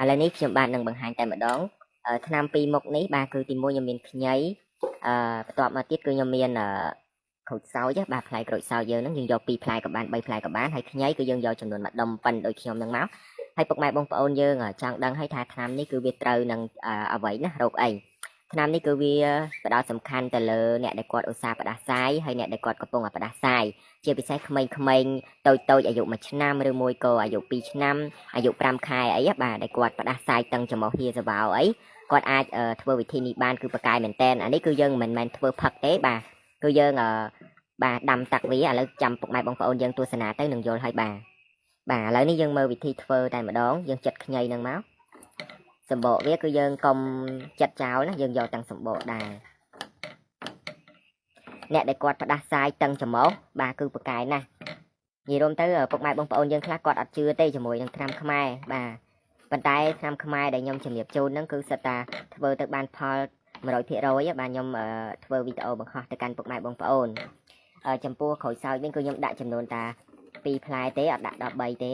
ឥឡូវនេះខ្ញុំបាននឹងបង្ហាញតែម្ដងឆ្នាំពីមុខនេះបាទគឺទី1ខ្ញុំមានខ្ញីបន្ទាប់មកទៀតគឺខ្ញុំមានក្រូចសើចបាទផ្លែក្រូចសើចយើងនឹងយក2ផ្លែក៏បាន3ផ្លែក៏បានហើយខ្ញីគឺយើងយកចំនួន1ដុំប៉ុនដូចខ្ញុំនឹងមកហើយពុកម៉ែបងប្អូនយើងចង់ដឹងហើយថាឆ្នាំនេះគឺវាត្រូវនឹងអ្វីណារោគអីឆ្នាំនេះគឺវាផ្ដោតសំខាន់ទៅលើអ្នកដែលគាត់ឧស្សាហ៍ផ្ដាសាយហើយអ្នកដែលគាត់កំពុងផ្ដាសាយជាពិសេសក្មេងៗតូចអាយុ1ឆ្នាំឬមួយក៏អាយុ2ឆ្នាំអាយុ5ខែអីបាទដែលគាត់ផ្ដាសាយតឹងច្រមុះហៀសវ៉ាវអីគាត់អាចធ្វើវិធីនេះបានគឺប្រកាយមែនតែនអានេះគឺយើងមិនមែនធ្វើផឹកទេបាទគឺយើងបាទដាំតាក់វាឥឡូវចាំពុកម៉ែបងប្អូនយើងទស្សនាទៅនឹងយល់ហើយបាទឥឡូវនេះយើងមើលវិធីធ្វើតែម្ដងយើងចិតខ្ញីនឹងមកសម្បកវាគឺយើងកុំចិតចោលណាយើងយកទាំងសម្បកដែរអ្នកដែលគាត់ផ្ដាសាយតឹងច្រមុះបាទគឺប្រកែណាស់និយាយរួមទៅពុកម៉ែបងប្អូនយើងខ្លះគាត់អត់ជឿទេជាមួយនឹងថ្នាំខ្មែរបាទប៉ុន្តែថ្នាំខ្មែរដែលខ្ញុំជំរាបជូនហ្នឹងគឺសិតតាធ្វើទៅបានផល100%បាទខ្ញុំធ្វើវីដេអូបង្ហោះទៅកាន់ពុកម៉ែបងប្អូនចំពោះក្រូចសើចវិញគឺខ្ញុំដាក់ចំនួនតា2ផ្លែទេអត់ដាក់ដល់3ទេ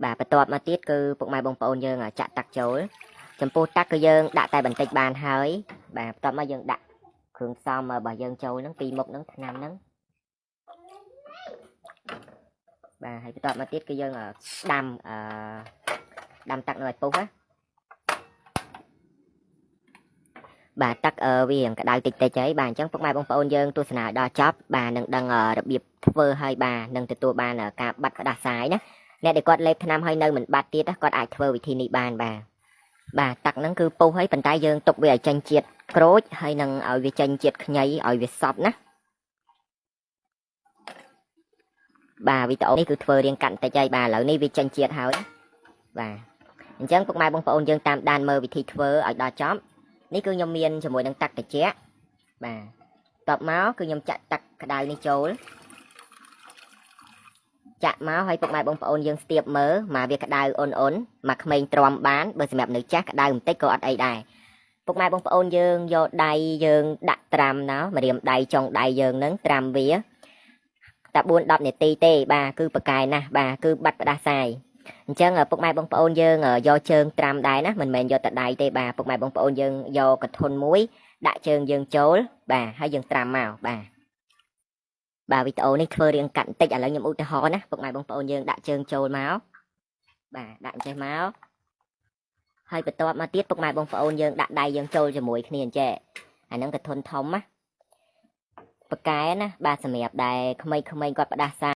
បាទបន្ទាប់មកទៀតគឺពុកម៉ែបងប្អូនយើងចាក់តាក់ចូលចំពោះតាក់គឺយើងដាក់តែបន្តិចបានហើយបាទបន្ទាប់មកយើងដាក់គ្រឿងផ្សំរបស់យើងចូលហ្នឹងពីមុខហ្នឹងថ្នាំហ្នឹងបាទហើយបន្ទាប់មកទៀតគឺយើងដាំតាក់នៅឲ្យពុះណាបាទតាក់វារៀងក្តៅតិចហើយបាទអញ្ចឹងពុកម៉ែបងប្អូនយើងទស្សនាដល់ចប់បាទនឹងដឹងរបៀបធ្វើហើយបាទនឹងទទួលបានការបាត់ផ្ដាសាយណាអ្នកដែលគាត់លេបថ្នាំហើយនៅមិនបាត់ទៀតគាត់អាចធ្វើវិធីនេះបានបាទតាក់ហ្នឹងគឺពុះហើយប៉ុន្តែយើងទុកវាឲ្យចេញជាតិក្រូចហើយនឹងឲ្យវាចេញជាតិខ្ញីឲ្យវាសប់ណាបាទវីដេអូនេះគឺធ្វើរៀងកាត់បន្តិចហើយបាទឥឡូវនេះវាចេញជាតិហើយបាទអញ្ចឹងពុកម៉ែបងប្អូនយើងតាមដានមើលវិធីធ្វើឲ្យដល់ចប់នេះគឺខ្ញុំមានជាមួយនឹងតាក់ត្រជាក់បាទតបមកគឺខ្ញុំចាក់តាក់ក្តៅនេះចូលចាក់មកឲ្យពុកម៉ែបងប្អូនយើងស្ទាបមើលមកវាក្តៅអ៊ុនមកក្មេងទ្រាំបានបើសម្រាប់នៅចាស់ក្តៅបន្តិចក៏អត់អីដែរពុកម៉ែបងប្អូនយើងយកដៃយើងដាក់ត្រាំណោម្រាមដៃចុងដៃយើងនឹងត្រាំវាតែ4-10នាទីទេបាទគឺប្រកែណាស់បាទគឺបាត់ផ្ដាសាយអញ្ចឹងពុកម៉ែបងប្អូនយើងយកជើងត្រាំដែរណាមិនមែនយកតែដៃទេបាទពុកម៉ែបងប្អូនយើងយកកធុនមួយដាក់ជើងយើងចូលបាទហើយយើងត្រាំមកបាទវីដេអូនេះធ្វើរៀងកាត់បន្តិចឥឡូវខ្ញុំឧទាហរណ៍ណាពុកម៉ែបងប្អូនយើងដាក់ជើងចូលមកបាទដាក់អញ្ចេះមកហើយបន្ទាប់មកទៀតពុកម៉ែបងប្អូនយើងដាក់ដៃយើងចូលជាមួយគ្នាអញ្ចេះអាហ្នឹងកធុនធំណាប្រកែណាបាទសម្រាប់ដែលក្មេងៗគាត់ផ្ដាសា